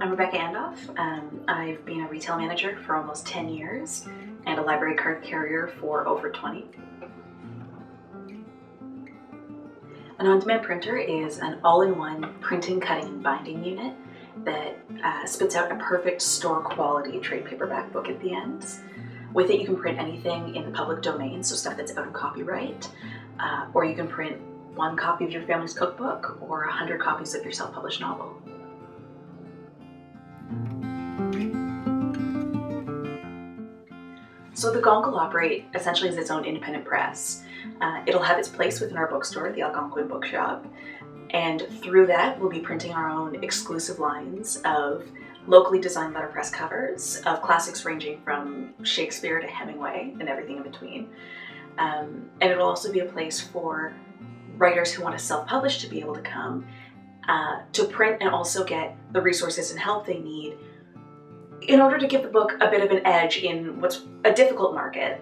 I'm Rebecca Andoff. I've been a retail manager for almost 10 years and a library card carrier for over 20. An on-demand printer is an all-in-one printing, cutting, and binding unit that spits out a perfect store-quality trade paperback book at the end. With it, you can print anything in the public domain, so stuff that's out of copyright, or you can print 1 copy of your family's cookbook or 100 copies of your self-published novel. So the Gonq will operate essentially as its own independent press. It'll have its place within our bookstore, the Algonquin Bookshop, and through that we'll be printing our own exclusive lines of locally designed letterpress covers of classics ranging from Shakespeare to Hemingway and everything in between. And it'll also be a place for writers who want to self-publish to be able to come to print and also get the resources and help they need in order to give the book a bit of an edge in what's a difficult market,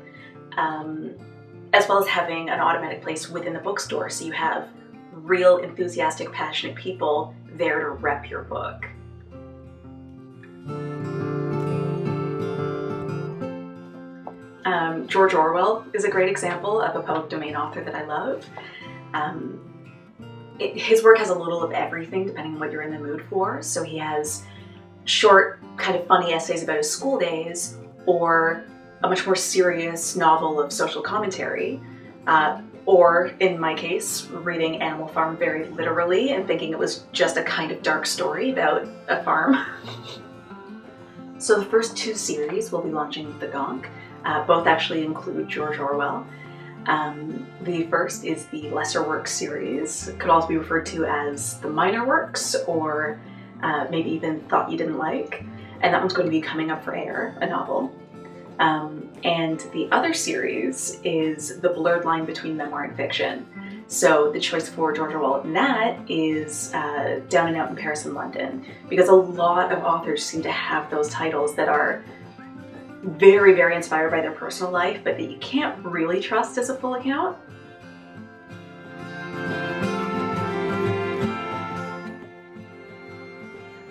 as well as having an automatic place within the bookstore so you have real enthusiastic, passionate people there to rep your book. George Orwell is a great example of a public domain author that I love. His work has a little of everything depending on what you're in the mood for. So he has short, kind of funny essays about his school days, or a much more serious novel of social commentary, or in my case, reading Animal Farm very literally and thinking it was just a kind of dark story about a farm. So the first 2 series we'll be launching with the Gonq. Both actually include George Orwell. The first is the Lesser Works series. It could also be referred to as the Minor Works, or maybe even Thought You Didn't Like. And that one's going to be Coming Up for Air, a novel. And the other series is the blurred line between memoir and fiction. So the choice for George Orwell in that is Down and Out in Paris and London, because a lot of authors seem to have those titles that are very, very inspired by their personal life, but that you can't really trust as a full account.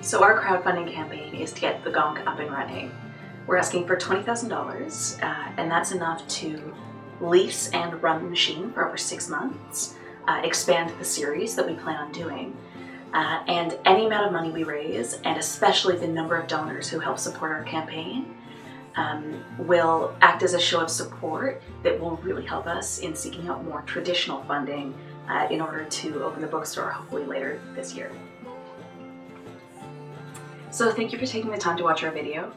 So our crowdfunding campaign is to get the Gonq up and running. We're asking for $20,000, and that's enough to lease and run the machine for over 6 months, expand the series that we plan on doing, and any amount of money we raise, and especially the number of donors who help support our campaign, will act as a show of support that will really help us in seeking out more traditional funding in order to open the bookstore hopefully later this year. So thank you for taking the time to watch our video.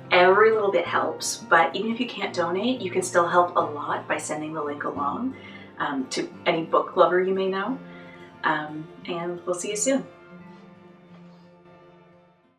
Every little bit helps, but even if you can't donate, you can still help a lot by sending the link along to any book lover you may know. And we'll see you soon.